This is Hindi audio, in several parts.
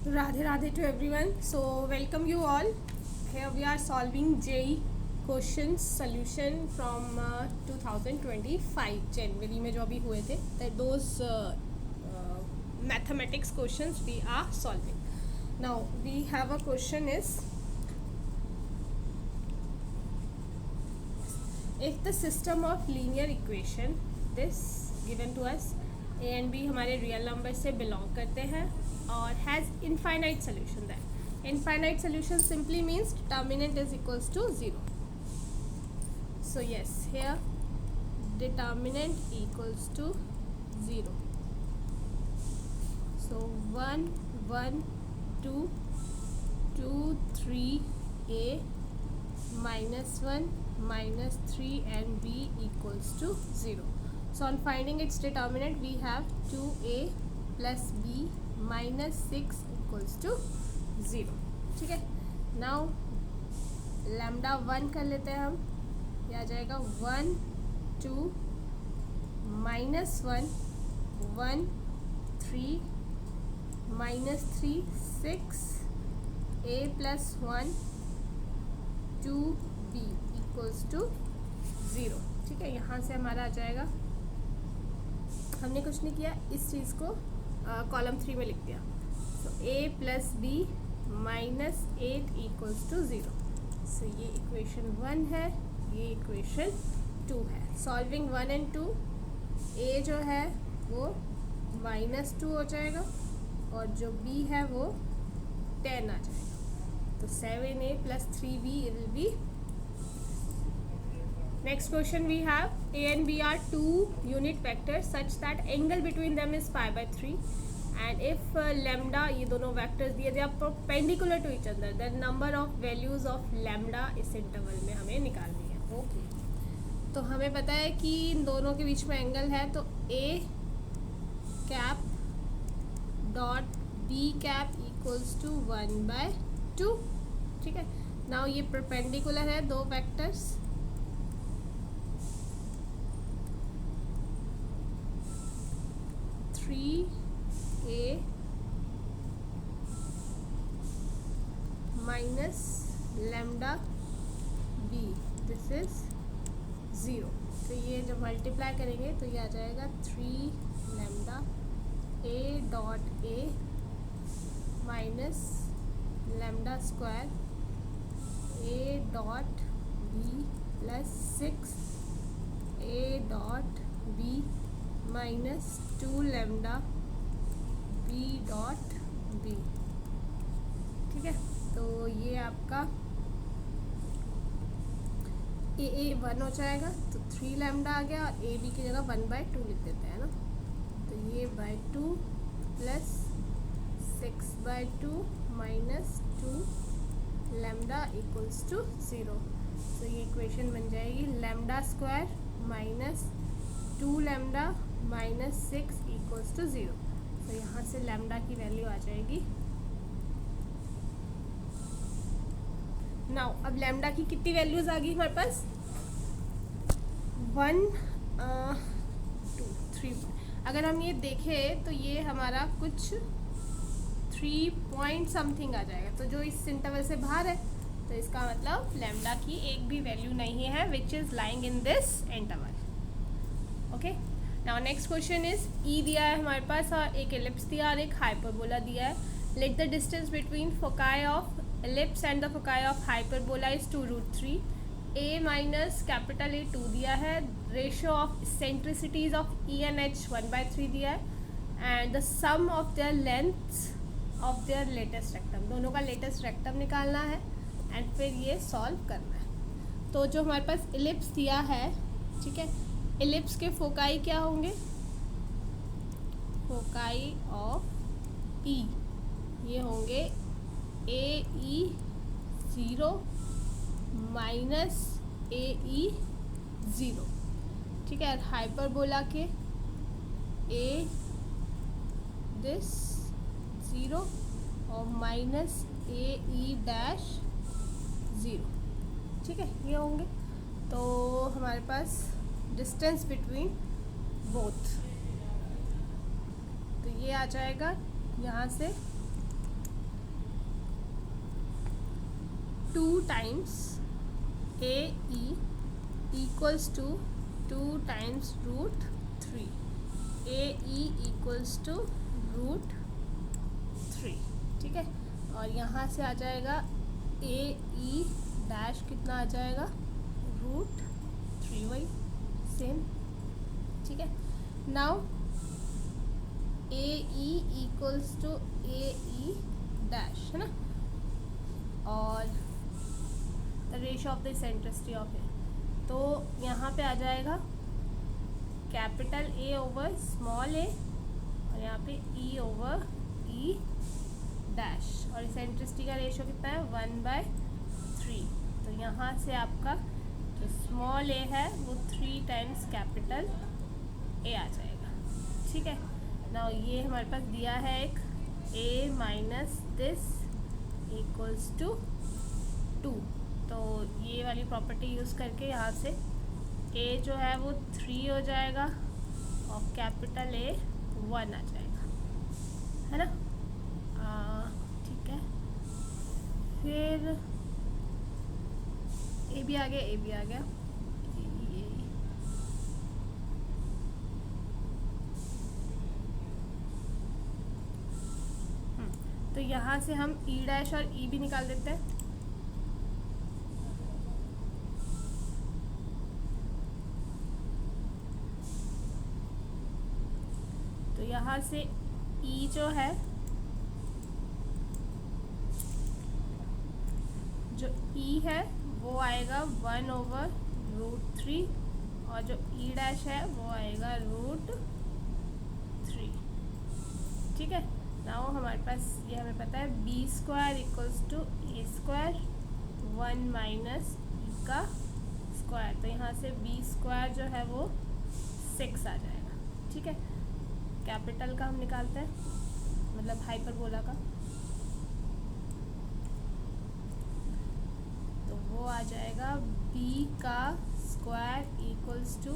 Radhe Radhe to everyone. So welcome you all. Here we are solving JEE questions solution from 2025 January में जो अभी हुए थे. That those mathematics questions we are solving. Now we have a question is, if the system of linear equation this given to us a and b हमारे real number से belong करते हैं और has infinite solution, that infinite solution simply means determinant is equals to 0. So yes, here determinant equals to 0. So 1 1 2 2 3 a minus 1 minus 3 and b equals to 0. So on finding its determinant we have 2a plus b minus 6 equals to 0. ठीक है. नाउ लैम्डा 1 कर लेते हैं हम. ये आ जाएगा 1 2 minus 1 1 3 minus 3 6 a plus 1 2 b equals to 0. ठीक है. यहाँ से हमारा आ जाएगा, हमने कुछ नहीं किया, इस चीज़ को कॉलम 3 में लिख दिया. So a plus b minus 8 equals to 0. So ये इक्वेशन 1 है, ये इक्वेशन 2 है. सॉल्विंग 1 एंड 2, a जो है वो -2 हो जाएगा और जो b है वो 10 आ जाएगा. तो 7a plus 3b will be. Next question we have, a and b are two unit vectors such that angle between them is pi by 3, and if lambda, ये दोनों vectors दिए, they are perpendicular to each other, then number of values of lambda इस interval में हमें निकालनी है. ओके, तो हमें पता है कि इन दोनों के बीच में एंगल है, तो a cap dot b cap equals to 1/2. ठीक है. नाउ ये परपेंडिकुलर है दो vectors. a minus lambda b, this is 0. तो ये जब मल्टीप्लाई करेंगे तो ये आ जाएगा 3 lambda a dot a minus lambda square a dot b plus 6 a dot b minus 2 lambda b dot b. ठीक है. तो ये आपका a 1 हो जाएगा, तो 3 लैम्डा आ गया और a b की जगह 1/2 लिख देते हैं ना. तो ये by 2 plus 6/2 minus 2 lambda equals to 0. तो ये इक्वेशन बन जाएगी lambda square minus 2 lambda minus 6 equals to 0. तो यहाँ से लैम्डा की वैल्यू आ जाएगी. नाउ अब लैम्डा की कितनी वैल्यूज आ गई हमारे पास? 1 2 3. अगर हम ये देखें तो ये हमारा कुछ 3 पॉइंट समथिंग आ जाएगा. तो जो इस इंटरवल से बाहर है, तो इसका मतलब लैम्डा की एक भी वैल्यू नहीं है which is lying in this interval. Okay. Now next question is, E दिया है हमारे पास और एक एलिप्स दिया और एक हाइपरबोला दिया है. Let the distance between foci of ellipse and the foci of hyperbola is 2√3. A minus capital A 2 दिया है. Ratio of eccentricities of E and H 1/3 दिया है. And the sum of their length of their latus rectum, दोनों का लेटेस्ट रेक्टम निकालना है एंड फिर ये सॉल्व करना है. तो जो हमारे पास एलिप्स दिया है, ठीक है, एलिप्स के फोकाई क्या होंगे? फोकाई ऑफ ई ये होंगे ए ई 0 माइनस ए ई 0. ठीक है. हाइपरबोला के ए दिस 0 और माइनस ए ई डैश 0. ठीक है, ये होंगे. तो हमारे पास डिस्टेंस बिटवीन बोथ, तो ये आ जाएगा यहाँ से 2 times a E equals to 2 times root 3, a E equals to root 3, ठीक है। और यहाँ से आ जाएगा ए ई डैश कितना आ जाएगा, रूट 3, वही सेम, ठीक है। Now A E equals to A E dash, है ना, और the ratio of the eccentricity of A, तो यहाँ पे आ जाएगा capital A over small A और यहाँ पे ई ओवर ई डैश, और इसेंट्रिसिटी का रेशियो कितना है 1/3। तो यहाँ से आपका जो स्मॉल ए है वो 3 टाइम्स कैपिटल ए आ जाएगा, ठीक है ना। ये हमारे पास दिया है एक ए माइनस दिस इक्वल्स टू 2, तो ये वाली प्रॉपर्टी यूज़ करके यहाँ से ए जो है वो 3 हो जाएगा और कैपिटल ए 1 आ जाएगा, है ना, ठीक है। फिर ए भी आ गया, ए भी आ गया, तो यहाँ से हम ई डैश और ई भी निकाल देते हैं। तो यहाँ से ई जो है, जो ई है वो आएगा 1/√3 और जो ई डैश है वो आएगा √3, ठीक है। नाउ हमारे पास ये हमें पता है b² equals to a², 1 minus ई का स्क्वायर, तो यहाँ से b² जो है वो 6 आ जाएगा, ठीक है। कैपिटल का हम निकालते हैं, मतलब हाइपरबोला का, तो वो आ जाएगा b का स्क्वायर इक्वल्स टू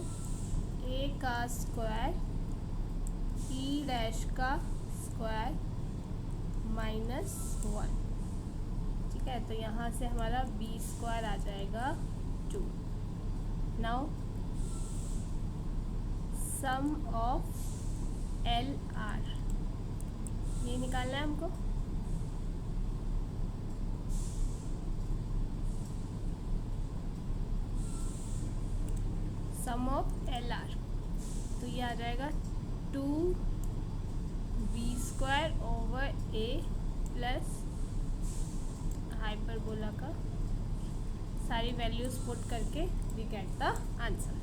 a का स्क्वायर ई डैश का स्क्वायर -1, ठीक है। तो यहाँ से हमारा b² आ जाएगा 2। Now sum of L R, ये निकालना है हमको, सम ऑफ एल आर, तो ये आ जाएगा 2b² ओवर ए प्लस हाइपरबोला का सारी वैल्यूज पुट करके we get the answer.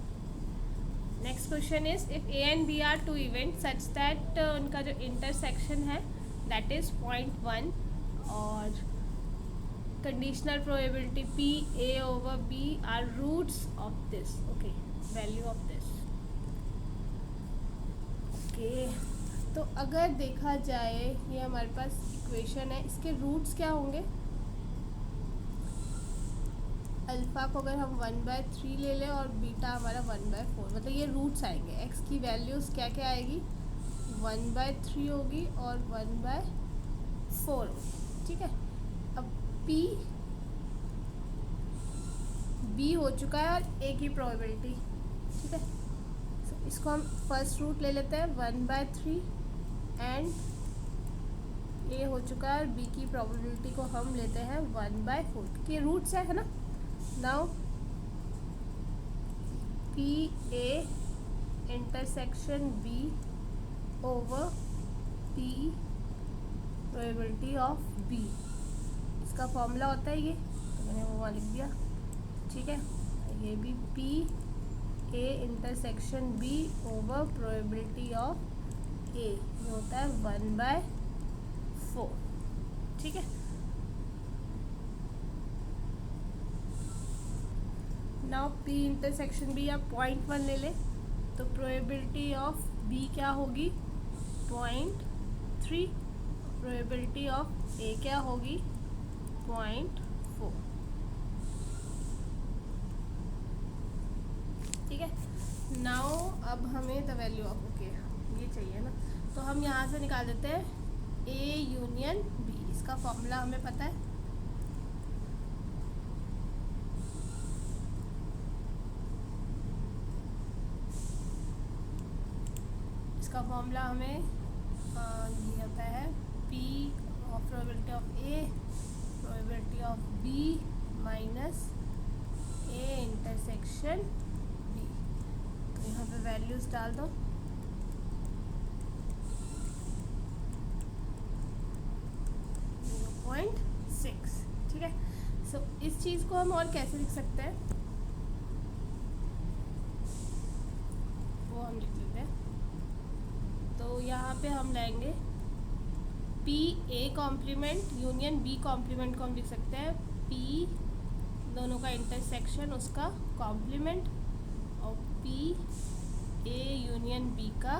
Next question is if A and B are 2 event such that उनका जो इंटरसेक्शन है दैट इज 0.1 और conditional probability P A over B are roots of this, okay, value of this, okay. तो अगर देखा जाए ये हमारे पास इक्वेशन है, इसके रूट्स क्या होंगे, अल्फ़ा को अगर हम 1/3 ले लें और बीटा हमारा 1/4, मतलब ये रूट्स आएंगे। एक्स की वैल्यूज़ क्या क्या आएगी, 1/3 होगी और 1/4 होगी, ठीक है। अब पी बी हो चुका है और ए की प्रोबेबिलिटी, ठीक है, तो इसको हम फर्स्ट रूट ले लेते हैं 1/3 एंड ए हो चुका है और बी की प्रोबेबिलिटी को हम लेते हैं 1/4, क्योंकि रूट्स है ना। Now P A intersection B over P probability of B, इसका फॉर्मूला होता है ये, तो मैंने वो वहाँ लिख दिया, ठीक है। ये भी P A intersection B over probability of A, ये होता है 1/4, ठीक है। नाउ पी इंटरसेक्शन बी या 0.1 ले ले, तो प्रोबेबिलिटी ऑफ बी क्या होगी 0.3, प्रोबेबिलिटी ऑफ ए क्या होगी 0.4, ठीक है। नाउ अब हमें द वैल्यू ऑफ, ओके ये चाहिए ना, तो हम यहाँ से निकाल देते हैं ए यूनियन बी, इसका फॉर्मूला हमें पता है, इसका फॉर्मूला हमें ये होता है P of probability of A probability of B minus A intersection B। तो यहाँ पे वैल्यूज़ डाल दो। ठीक है। सो इस चीज़ को हम और कैसे लिख सकते हैं वो हम लिख लेते हैं। तो यहाँ पे हम लाएंगे P A complement union B complement को हम लिख सकते हैं P दोनों का इंटरसेक्शन उसका कॉम्प्लीमेंट और P A यूनियन B का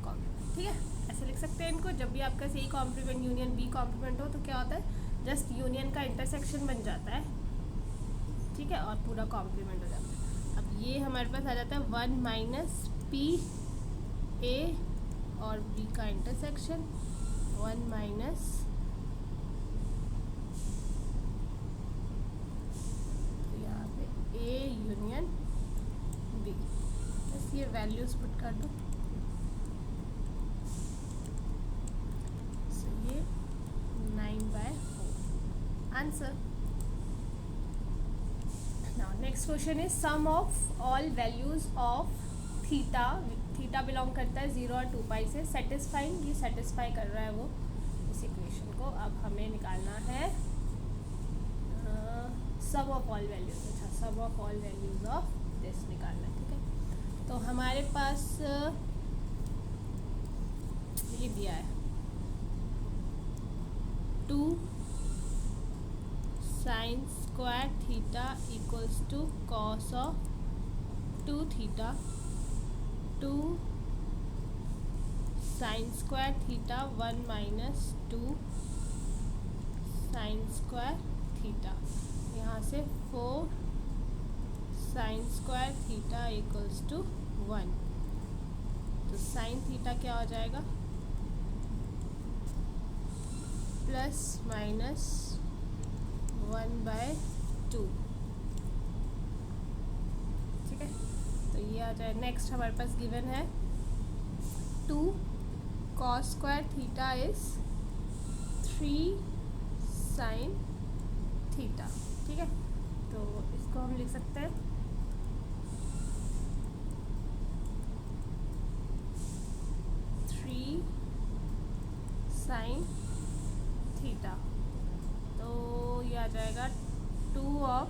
कॉम्प्लीमेंट। ठीक है, ऐसे लिख सकते हैं इनको। जब भी आपका A complement union B complement हो तो क्या होता है, जस्ट यूनियन का इंटरसेक्शन बन जाता है। ठीक है, और पूरा कॉम्प्लीमेंट हो जाता है। अब ये हमारे पास आ जाता है 1 माइनस P A और B का इंटरसेक्शन 1 माइनस यहाँ पे A यूनियन B। बस ये वैल्यूज पुट कर दो। सो ये 9/4 answer. Now next question is sum of all values of theta, theta belong करता है 0 और 2 पाई से, सेटिस्फाइंग, ये सेटिस्फाई कर रहा है वो इस इक्वेशन को। अब हमें निकालना है सब ऑफ ऑल वैल्यूज। अच्छा, सब of all values of this निकालना है। ठीक है, तो हमारे पास ये दिया है 2 sine square theta equals to cos of 2 theta, 2 sine square theta 1 minus 2 sine square theta, यहाँ से 4 sine square theta equals to 1। तो साइन थीटा क्या हो जाएगा, प्लस माइनस 1/2। ठीक है, तो ये आ जाए। नेक्स्ट हमारे पास गिवन है 2 cos square theta is 3 sine theta. ठीक है, तो इसको हम लिख सकते हैं 3 साइन थीटा। तो ये आ जाएगा 2 of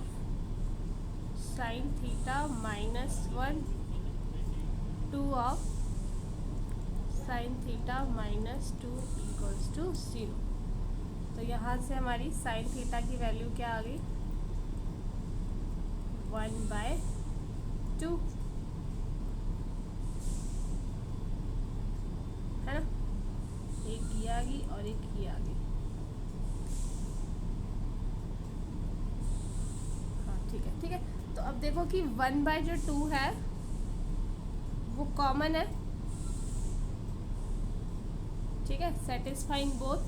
sine theta minus 1, 2 of sine theta minus 2 equals to 0। तो यहाँ से हमारी साइन थीटा की वैल्यू क्या आ गई, 1/2 है ना। एक ये आ गई और एक ये आ गई। ठीक है, तो अब देखो कि 1/2 है वो कॉमन है। ठीक है, सेटिस्फाइंग बोथ।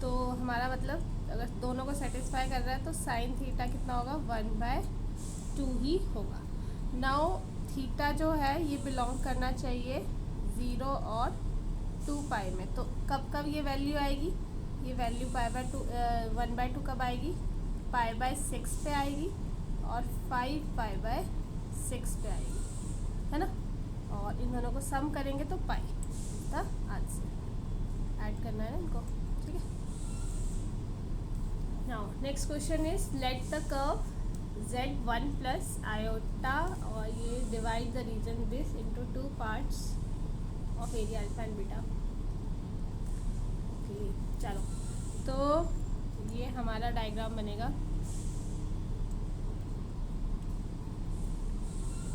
तो हमारा मतलब अगर दोनों को सेटिस्फाई कर रहा है तो साइन थीटा कितना होगा, 1/2 ही होगा। नाउ थीटा जो है ये बिलोंग करना चाहिए 0 और 2 पाई में। तो कब कब ये वैल्यू आएगी, ये वैल्यू 1/2 कब आएगी, π/6 पे आएगी और 5 π/6 पे आएगी, है ना। और इन दोनों को सम करेंगे तो पाई द आंसर। ऐड करना है ना इनको। ठीक है, now next question is let the curve z1 plus iota, और ये divide the region this into 2 parts of area alpha and beta. Okay, चलो, तो ये हमारा डायग्राम बनेगा।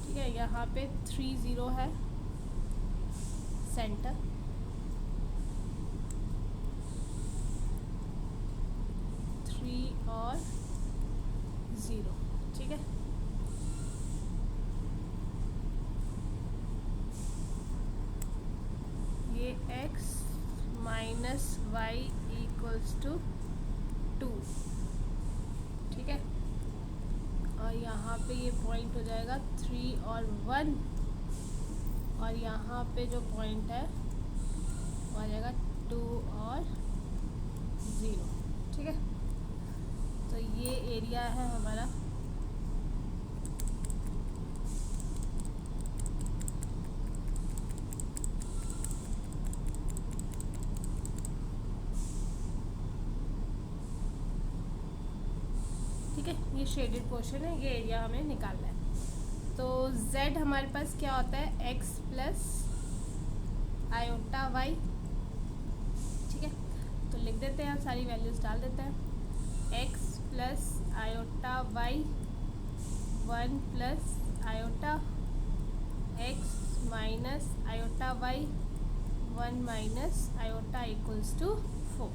ठीक है, यहाँ पे 3 0 है सेंटर, और 0। ठीक है, ये x minus y equals to 2। ठीक है, और यहाँ पे ये पॉइंट हो जाएगा 3 और 1 और यहाँ पे जो पॉइंट है वो आ जाएगा 2 और 0। ठीक है, तो ये एरिया है हमारा। ठीक है, ये शेडेड पोर्शन है, ये एरिया हमें निकालना है। तो z हमारे पास क्या होता है, x प्लस आयोटा वाई। ठीक है, तो लिख देते हैं, सारी वैल्यूज डाल देते हैं। x plus iota y 1 plus iota x minus iota y 1 minus iota equals to 4।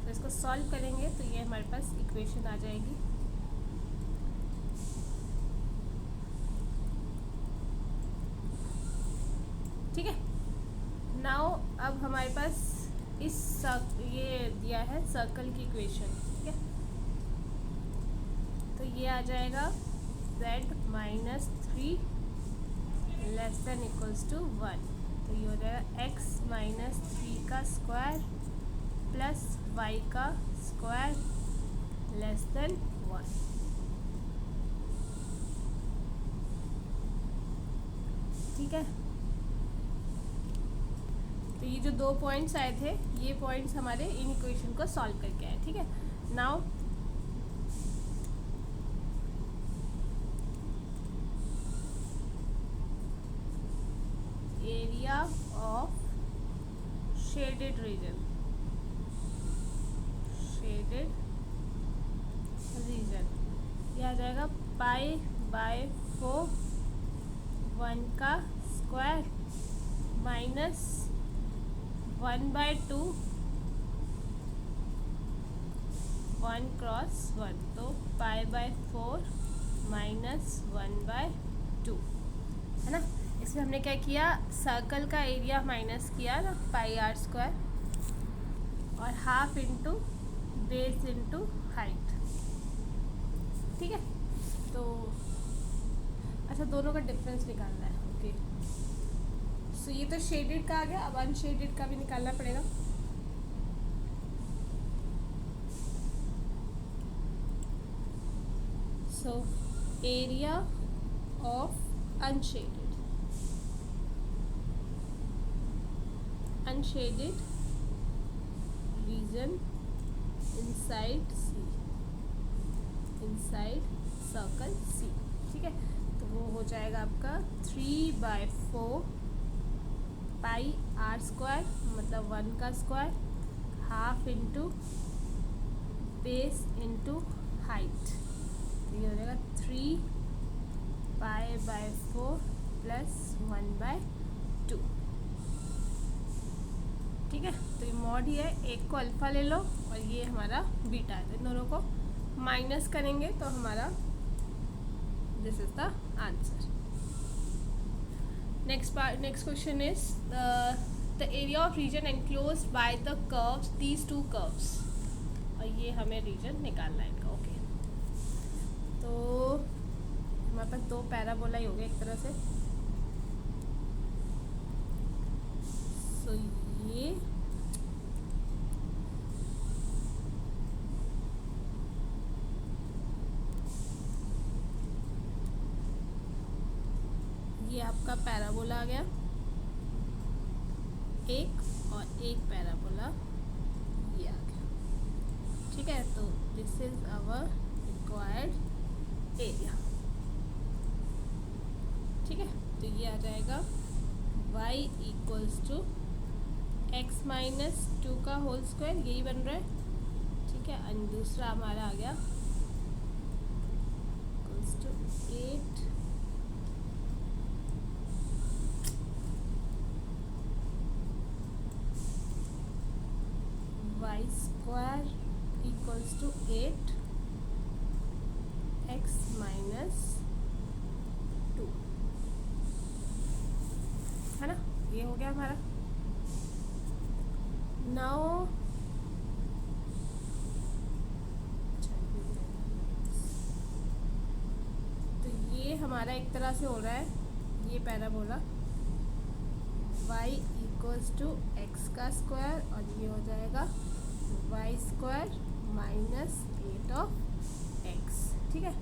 तो इसको सॉल्व करेंगे तो ये हमारे पास इक्वेशन आ जाएगी। ठीक है, नाउ अब हमारे पास ये दिया है सर्कल की इक्वेशन। ठीक है, तो ये आ जाएगा z minus 3 less than equals to 1। तो ये हो जाएगा x माइनस 3 का स्क्वायर प्लस y का स्क्वायर लेस देन 1। ठीक है, तो ये जो 2 पॉइंट्स आए थे, ये पॉइंट्स हमारे इन इक्वेशन को सॉल्व करके आए। ठीक है, now area of shaded region, ये आ जाएगा पाई बाय 4 1 का स्क्वायर माइनस 1/2 1 क्रॉस 1, तो पाई बाय 4 माइनस 1/2 है ना। इसमें हमने क्या किया, सर्कल का एरिया माइनस किया ना, पाई आर स्क्वायर और half into base into height. ठीक है, तो अच्छा दोनों का डिफरेंस निकालना है। ओके, सो ये तो शेडेड का आ गया, अब अनशेडेड का भी निकालना पड़ेगा। So area of unshaded region inside circle C. ठीक है, तो वो हो जाएगा आपका 3/4 पाई आर स्क्वायर मतलब 1 का square half into base into height. तो ये हो जाएगा 3 पाई बाय 4 प्लस 1/2। ठीक है, तो ये मॉड ही है, एक को अल्फ़ा ले लो और ये हमारा बीटा है, इन दोनों को माइनस करेंगे तो हमारा this is the answer. Next question is the area of region enclosed by the curves these 2 curves, और ये हमें रीजन निकालना है इनका। ओके, तो हमारे पास 2 पैराबोला ही हो गए एक तरह से। सो ये आपका पैराबोला आ गया एक, और एक पैराबोला ये आ गया। ठीक है, तो this is our required area. ठीक है, तो ये आ जाएगा y equals to x minus 2 का होल स्क्वायर, यही बन रहा है। ठीक है, और दूसरा हमारा आ गया equals to 8 y square equals to 8 x minus 2, है ना। ये हो गया हमारा। नाउ तो ये हमारा एक तरह से हो रहा है, ये parabola y equals to x का स्क्वायर और ये हो जाएगा y square minus 8 of x. ठीक है,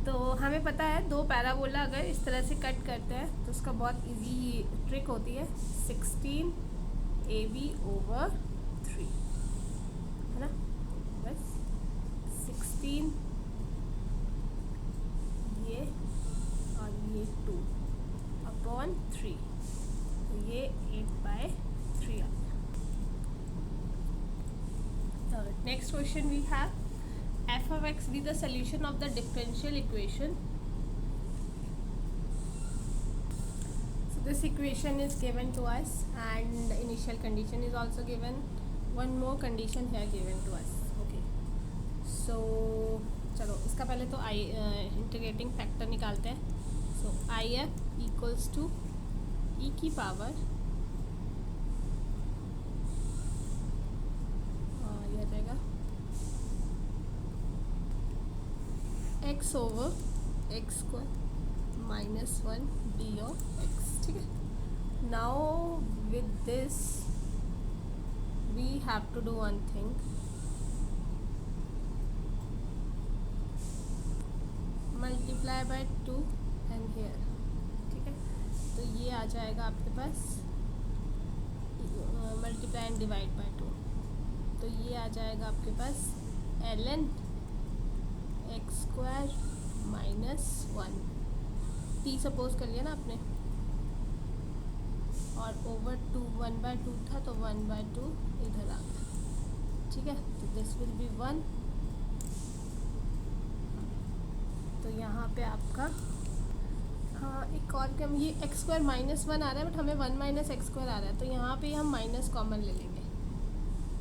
तो हमें पता है दो पैराबोला अगर इस तरह से कट करते हैं तो उसका बहुत इजी ट्रिक होती है 16 AB/3, है ना। बस 16 ये और ये 2/3, तो ये 8/3 आ गया। Next question we have f of x be the solution of the differential equation. So this equation is given to us and the initial condition is also given. One more condition here given to us. Okay, so चलो इसका पहले तो इंटीग्रेटिंग फैक्टर निकालते हैं. So if equals to e की पावर यह रहेगा x over x square minus 1 d of x. ठीक है, now with this we have to do one thing. Multiply by 2 and here. ठीक है, तो ये आ जाएगा आपके पास मल्टीप्लाई एंड डिवाइड बाय 2, तो ये आ जाएगा आपके पास ln x square minus 1 t suppose कर लिया ना आपने, और ओवर 2 1/2 था तो 1/2 इधर आ गया. ठीक है, तो दिस विल बी 1. तो यहाँ पे आपका एक और कम, ये एक्स स्क्वायर माइनस 1 आ रहा है बट हमें 1 माइनस एक्स स्क्वायर आ रहा है, तो यहाँ पे हम माइनस कॉमन ले लेंगे.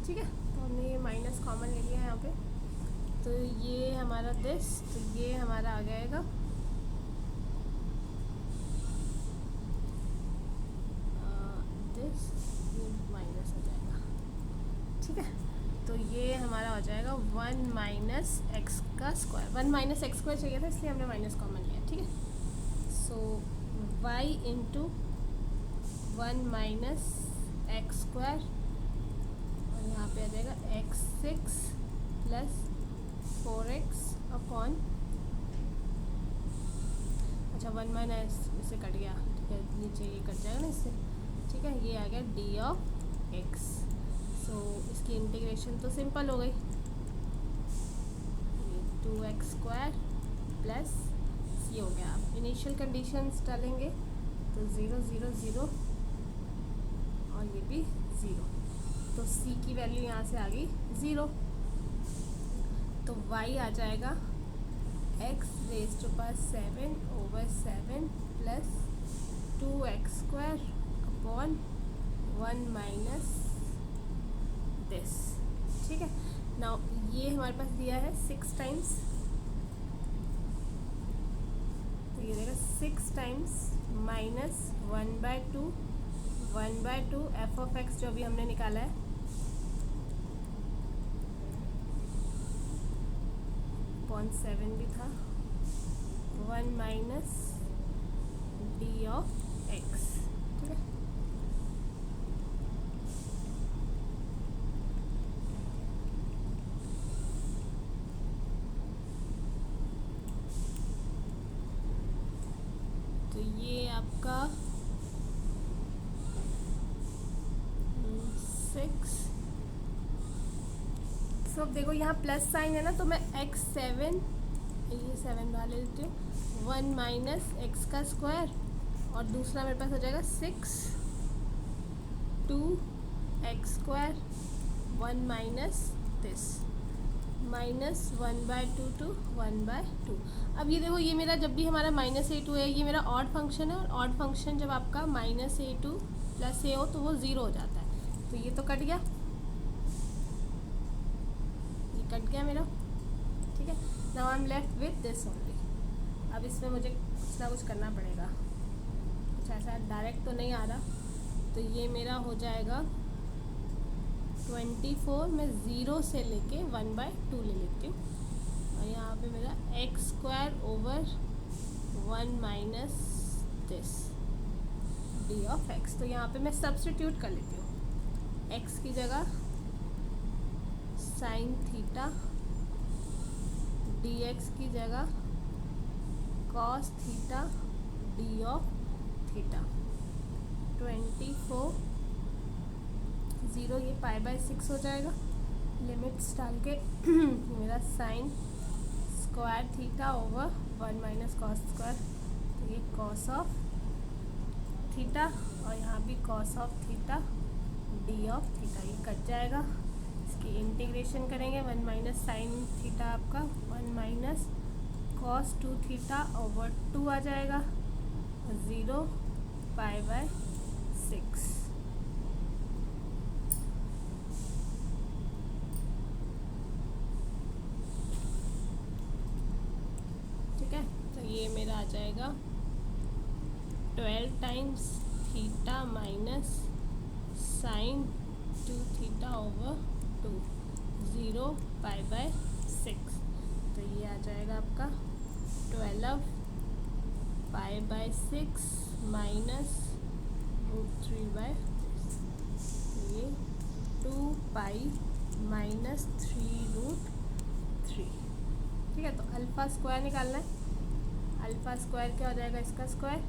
ठीक है, तो हमने ये माइनस कॉमन ले लिया यहाँ पे, तो ये हमारा दिस, तो ये हमारा आ जाएगा दिस, ये माइनस आ जाएगा. ठीक है, तो ये हमारा हो जाएगा 1 माइनस एक्स का स्क्वायर. 1 माइनस एक्स स्क्वायर चाहिए था इसलिए हमने माइनस कॉमन लिया. ठीक है, सो y into 1 minus x square और यहाँ पे आ जाएगा x6 प्लस 4x अपॉन, अच्छा 1 माइनस इससे कट गया. ठीक है, नीचे ये कट जाएगा ना इससे. ठीक है, ये आ गया d ऑफ x. सो इसकी इंटीग्रेशन तो सिंपल हो गई, 2x स्क्वायर प्लस ये हो गया. आप इनिशियल कंडीशंस डालेंगे तो 0 0 0 और ये भी 0, तो c की वैल्यू यहाँ से आ गई 0. तो y आ जाएगा x raise to power 7/7 plus 2x square upon 1 minus this. ठीक है, नाउ ये हमारे पास दिया है 6 टाइम्स, तो ये देगा 6 times minus 1/2 F of x जो अभी हमने निकाला है, अपॉन 7 भी था, 1 माइनस डी ऑफ एक्स. ठीक है, तो ये आपका 6. सो अब देखो यहाँ प्लस साइन है ना, तो मैं x7 ये 7 बाहर ले लेती हूँ. 1 माइनस एक्स का स्क्वायर और दूसरा मेरे पास हो जाएगा 6 2x square 1 minus this minus 1/2 to 1/2. अब ये देखो, ये मेरा जब भी हमारा -a2 है, ये मेरा ऑड फंक्शन है, और ऑड फंक्शन जब आपका -a2 प्लस a हो तो वो 0 हो जाता है. तो ये तो कट गया, ये कट गया मेरा. ठीक है, now I am left with this only. अब इसमें मुझे कुछ ना कुछ करना पड़ेगा, कुछ ऐसा डायरेक्ट तो नहीं आ रहा. तो ये मेरा हो जाएगा 24 में 0 से लेके 1/2 ले लेती हूँ, और यहाँ पे मेरा x² over 1 minus this D of x. तो यहाँ पे मैं सब्स्टिट्यूट कर लेती हूँ, एक्स की जगह साइन थीटा, डी एक्स की जगह cos theta D of theta. 24 0 ये π/6 हो जाएगा। लिमिट्स डाल के मेरा sign square theta over 1 minus cos square, तो ये कॉस ऑफ थीटा और यहाँ भी cos of theta D of theta, ये कट जाएगा। इसकी इंटीग्रेशन करेंगे, 1 माइनस साइन थीटा आपका 1 माइनस कॉस 2 थीटा ओवर 2 आ जाएगा, 0 π/6। ठीक है, तो ये मेरा आ जाएगा 12 times theta minus sine 2 theta over 2, 0 π/6। तो ये आ जाएगा आपका 12 π/6 माइनस √3/6, ये 2 पाई माइनस 3√3। ठीक है, तो अल्फ़ा स्क्वायर निकालना है। अल्फ़ा स्क्वायर क्या हो जाएगा, इसका स्क्वायर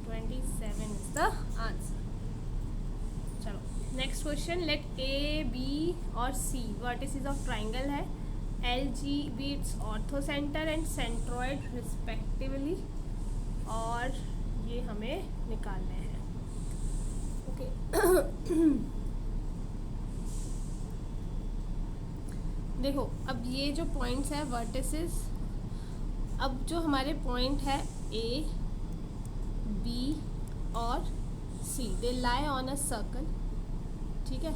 27 इज द आंसर। चलो next question, let A B और सी वर्टिसेस ऑफ ट्राइंगल है, L G B its orthocentre and centroid respectively, और ये हमें निकालने हैं। ओके देखो, अब ये जो पॉइंट्स है वर्टिसेस, अब जो हमारे पॉइंट है ए बी और सी, दे लाई ऑन अ सर्कल। ठीक है,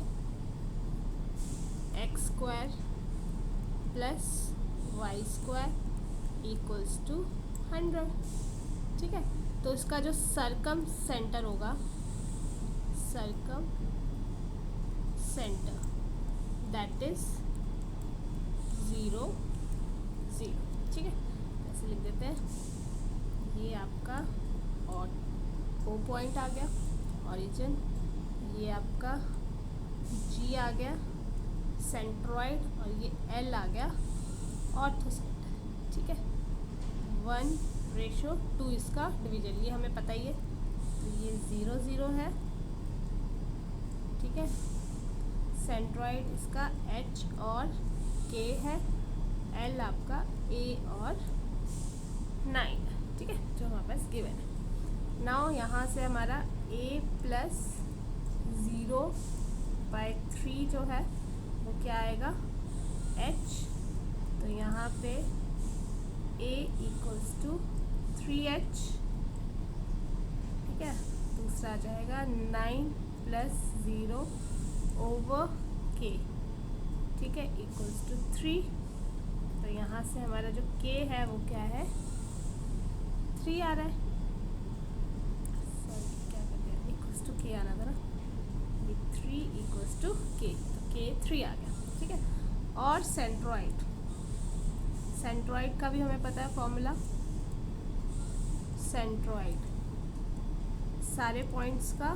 x square plus y square equals to 100। ठीक है, तो इसका जो सर्कम सेंटर होगा, सर्कम सेंटर दैट इज 0 0। ठीक है, ऐसे लिख देते हैं। ये आपका और ओ पॉइंट आ गया ओरिजिन, ये आपका जी आ गया सेंट्रॉइड, और ये एल आ गया ऑर्थो सेंटर। ठीक है, 1:2 इसका डिवीजन, ये हमें पता ही है, तो ये 0 0 है। ठीक है, सेंट्रॉइड इसका एच और के है, एल आपका ए और 9। ठीक है, जो हमारे पास गिवन है। नाउ यहाँ से हमारा a प्लस 0/3 जो है वो क्या आएगा, h। तो यहाँ पे a इक्वल्स टू 3h। ठीक है, दूसरा आ जाएगा 9 + 0 ओवर k। ठीक है, इक्वल्स टू 3। तो यहाँ से हमारा जो k है वो क्या है, 3 आ रहा है। सॉरी, क्या करते हैं, इक्वल्स टू k आना था ना, ये 3 इक्वल्स टू k, तो k 3 आ गया। ठीक है, और सेंट्रॉइड, सेंट्रॉइड का भी हमें पता है फॉर्मूला। सेंट्रॉइड सारे पॉइंट्स का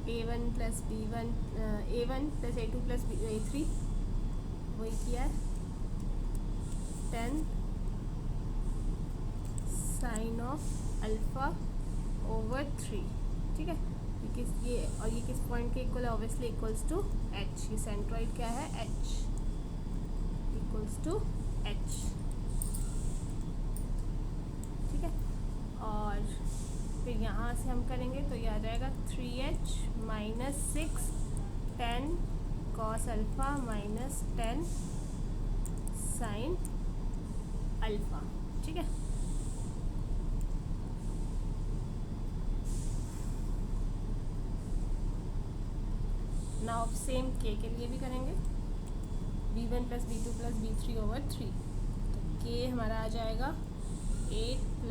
a1 + b1 a1 + a2 + a3 वही किया है, 10 sin ऑफ अल्फ़ा ओवर 3। ठीक है, ये और ये किस पॉइंट के इक्वल है, ऑब्वियसली इक्वल्स टू h। ये सेंट्रॉइड क्या है, h इक्वल्स टू h। ठीक है, और फिर यहाँ से हम करेंगे तो ये आ जाएगा 3h - 6 10 cos alpha - 10 sin alpha. ठीक है, नाउ सेम k के लिए भी करेंगे, b1 + b2 + b3 ओवर 3। तो k हमारा आ जाएगा 8 +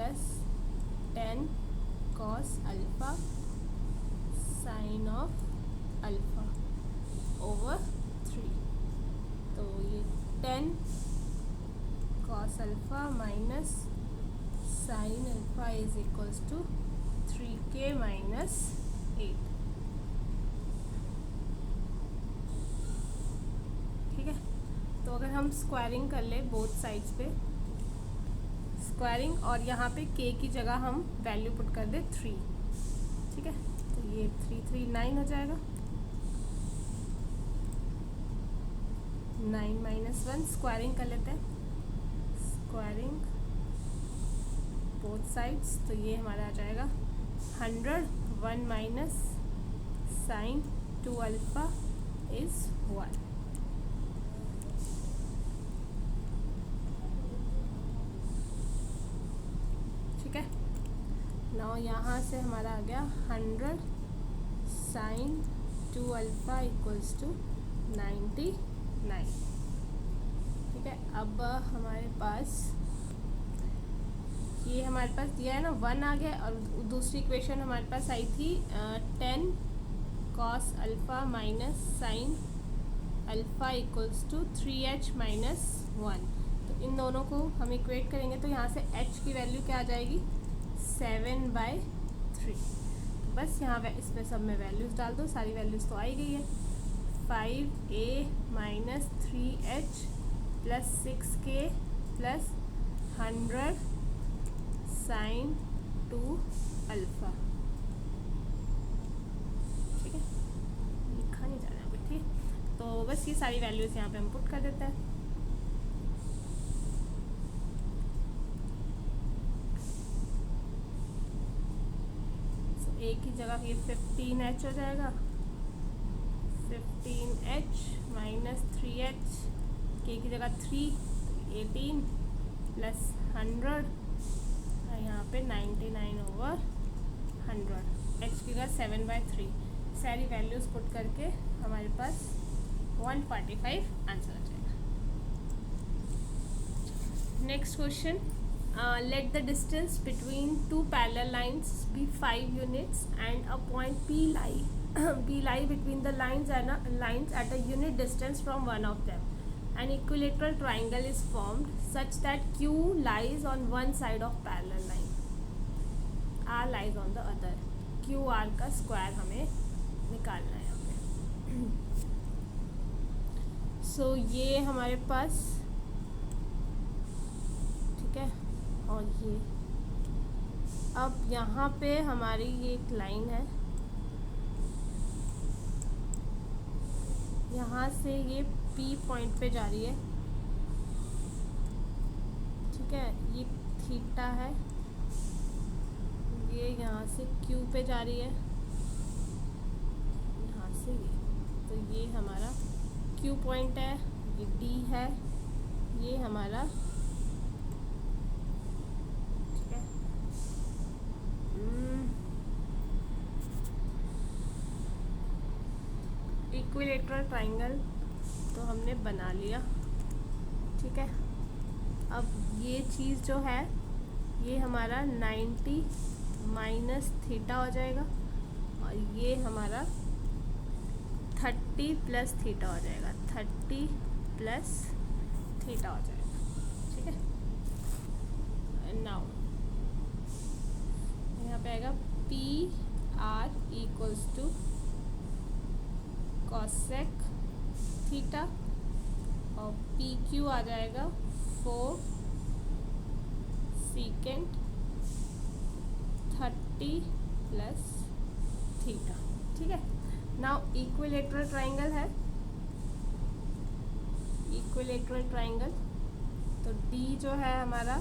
10 cos alpha sin of alpha over 3। तो ये 10 cos alpha - sine alpha is equals to 3k minus 8। ठीक है, तो अगर हम स्क्वायरिंग कर ले बोथ साइड्स पे स्क्वायरिंग, और यहाँ पे k की जगह हम वैल्यू पुट कर दे 3। ठीक है, तो ये 3 3 9 हो जाएगा। 9 माइनस 1 स्क्वायरिंग कर लेते हैं, स्क्वायरिंग बोथ साइड्स, तो ये हमारा आ जाएगा 100। 1 माइनस साइन 2 अल्फा इज 1। ठीक है, नाउ यहाँ से हमारा आ गया 100 साइन 2 अल्फा इक्वल्स टू 99। ठीक है, अब हमारे पास ये हमारे पास दिया है ना 1 आ गया, और दूसरी इक्वेशन हमारे पास आई थी 10 cos alpha minus sine alpha equals to 3h minus 1। तो इन दोनों को हम इक्वेट करेंगे तो यहाँ से h की वैल्यू क्या आ जाएगी 7/3। बस यहाँ इसमें सब में वैल्यूज़ डाल दो, सारी वैल्यूज़ तो आ ही गई है। 5a minus 3h plus 6k plus 100 sine 2 alpha. ठीक है, लिखा नहीं जा रहा है, ठीक, तो बस ये सारी वैल्यूज़ यहाँ पे हम पुट कर देते हैं। a की जगह ये 15h हो जाएगा, 15h माइनस 3h, k की जगह 3 18 प्लस 100, यहाँ पे 99/100, h की जगह 7/3। सारी वैल्यूज़ पुट करके हमारे पास 145 आंसर आ जाएगा। Next question, let the distance between two parallel lines be 5 units and a point P lie between the lines at a unit distance from one of them. An equilateral triangle is formed such that Q lies on one side of parallel line, R lies on the other. QR का स्क्वायर हमें निकालना है यहाँ पे। So ये हमारे पास, ठीक है, और ये अब यहाँ पे हमारी ये एक लाइन है, यहाँ से ये P पॉइंट पे जा रही है। ठीक है, ये थीटा है, ये यहाँ से Q पे जा रही है, यहाँ से ये, तो ये हमारा Q पॉइंट है, ये D है, ये हमारा इक्विलेटरल ट्राइंगल तो हमने बना लिया। ठीक है, अब ये चीज़ जो है ये हमारा 90 माइनस थीटा हो जाएगा, और ये हमारा 30 प्लस थीटा हो जाएगा, 30 प्लस थीटा हो जाएगा। ठीक है, नाउ यहाँ पे आएगा PR equals to cosec theta, और PQ आ जाएगा 4 सेकेंड 30 प्लस थीटा। ठीक है, नाउ इक्विलेटरल ट्राइंगल है, इक्विलेटरल ट्राइंगल, तो D जो है हमारा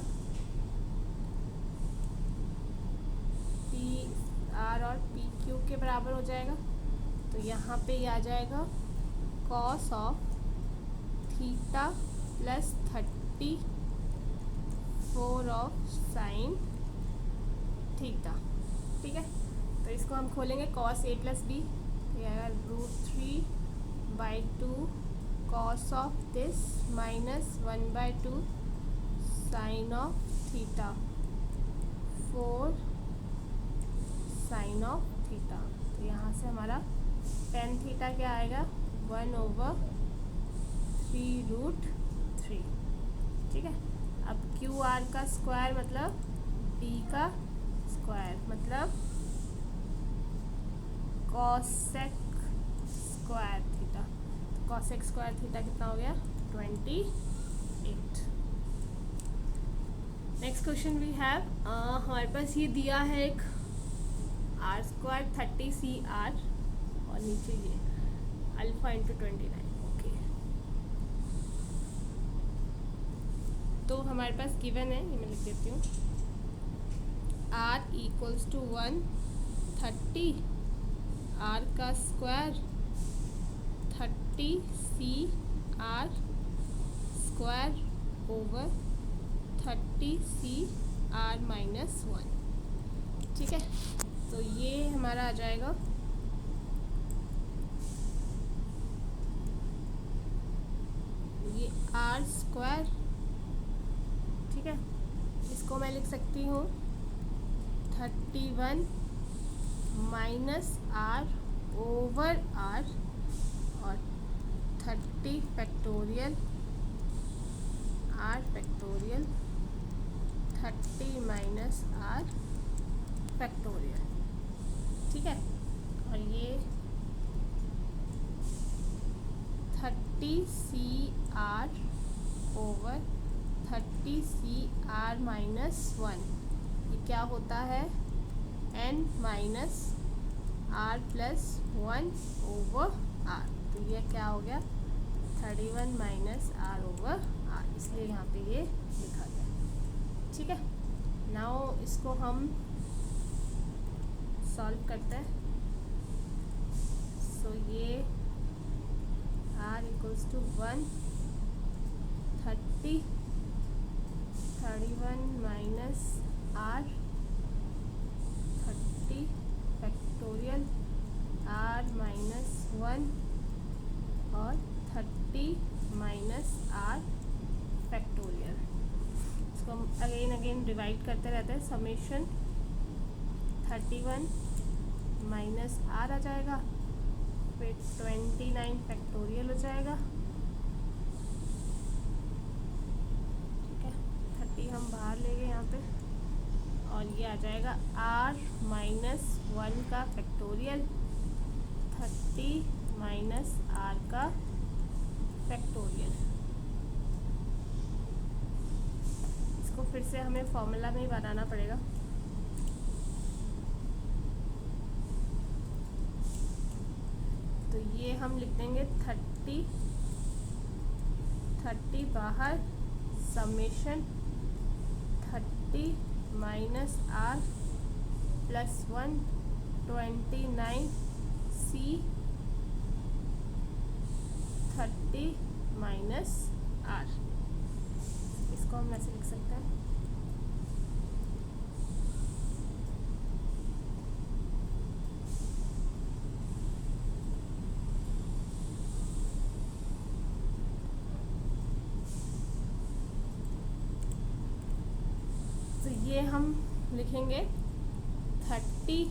PR और PQ के बराबर हो जाएगा, तो यहाँ पे ये आ जाएगा cos of theta plus 30 4 of sine theta. ठीक है, तो इसको हम खोलेंगे कॉस A प्लस B, ये आएगा √3/2 cos of this minus 1/2 sine of theta 4 sine of theta. तो यहाँ से हमारा tan थीटा क्या आएगा 1/3√3। ठीक है, अब QR का स्क्वायर मतलब t का स्क्वायर मतलब cosec square theta. Cosec square theta कितना हो गया 28। नेक्स्ट क्वेश्चन वी हैव, हमारे पास ये दिया है एक आर स्क्वायर 30 CR और नीचे ये अल्फा इंटू 29। ओके, तो हमारे पास गिवन है, ये मैं लिख देती हूँ, r इक्वल्स टू 130 r का square 30CR square over 30CR minus 1। ठीक है, तो ये हमारा आ जाएगा ये r स्क्वायर। ठीक है, इसको मैं लिख सकती हूँ 31 माइनस r ओवर r और 30 factorial r factorial 30 minus r factorial. ठीक है, और ये 30CR ओवर 30CR माइनस 1, ये क्या होता है n minus r plus 1 over r। तो ये क्या हो गया 31 माइनस r ओवर r, इसलिए यहाँ पे ये लिखा गया। ठीक है, नाउ इसको हम सॉल्व करते हैं। सो ये r equals to 130 31 minus r 30 factorial r minus 1 और 30 माइनस r फैक्टोरियल। इसको हम अगेन डिवाइड करते रहते हैं। समेशन 31 माइनस r आ जाएगा, फिर 29 फैक्टोरियल हो जाएगा। ठीक है, 30 हम बाहर ले गए यहाँ पे, और ये आ जाएगा r माइनस 1 का फैक्टोरियल 30 माइनस r का फैक्टोरियल। इसको फिर से हमें फॉर्मूला में ही बनाना पड़ेगा। तो ये हम लिख देंगे 30 बाहर summation 30 minus r plus 1 29C 30 minus r। इसको हम ऐसे लिख सकते हैं। तो ये हम लिखेंगे 30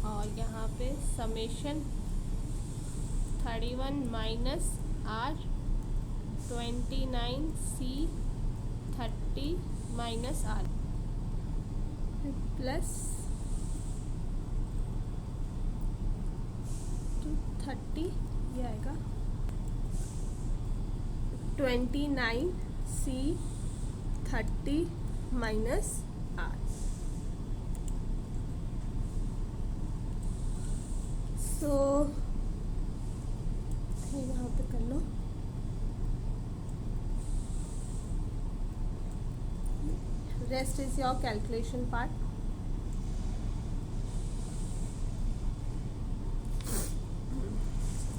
और यहाँ पे summation 31 minus r 29C 30 minus r plus 30 ये आएगा 29C 30 माइनस r। सो यहाँ पे कर लो। Rest is your calculation part.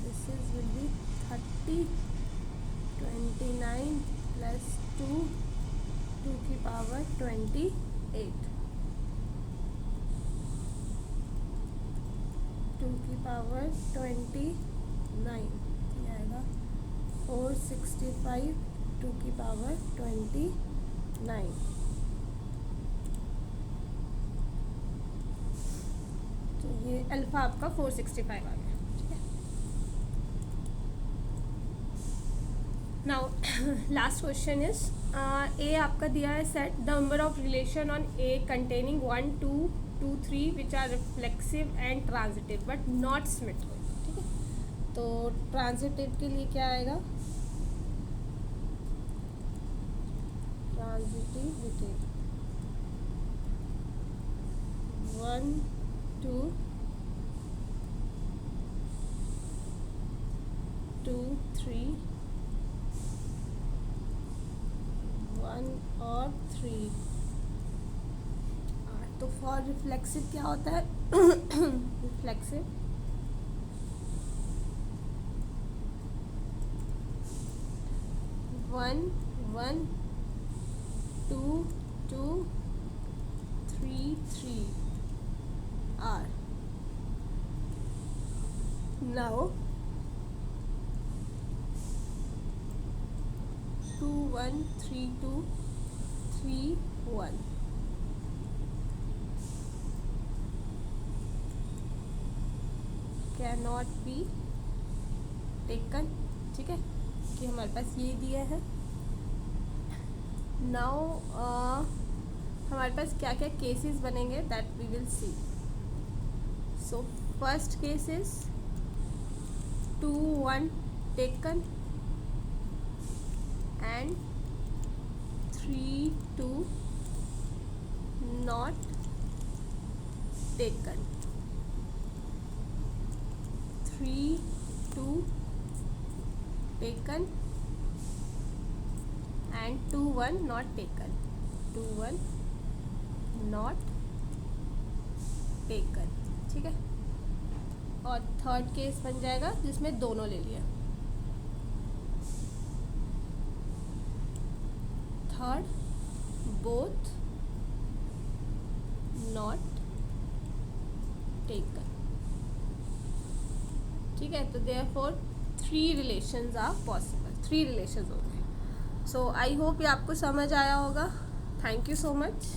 This is will be 30 29 plus 2 की पावर 28 2 की पावर 29 ये आएगा 465 2 की पावर 29। तो ये अल्फ़ा आपका 465 आ गया। ठीक है, लास्ट क्वेश्चन इज ए आपका दिया है set the number of relation on A containing 1 2 2 3 which are reflexive and transitive but not symmetrical. ठीक है, तो ट्रांजिटिव के लिए क्या आएगा, ट्रांजिटिविटी 1 2 2 3 1 और 3। तो फॉर रिफ्लेक्सिव क्या होता है, reflexive one one 2 2 3 3 R। Now 2 1 3 2 3 1 cannot be taken। ठीक है, कि हमारे पास ये दिया है। नाउ हमारे पास क्या क्या केसेस बनेंगे that we will see. So first case is 2 1 taken and 3 2 not taken, 3 2 taken and 2 1 not taken, 2 1 not taken। ठीक है, और थर्ड केस बन जाएगा जिसमें दोनों ले लिया, थर्ड बोथ नॉट टेकन। ठीक है, तो therefore 3 relations are possible, 3 relations हो गए। सो आई होप ये आपको समझ आया होगा। Thank you so much.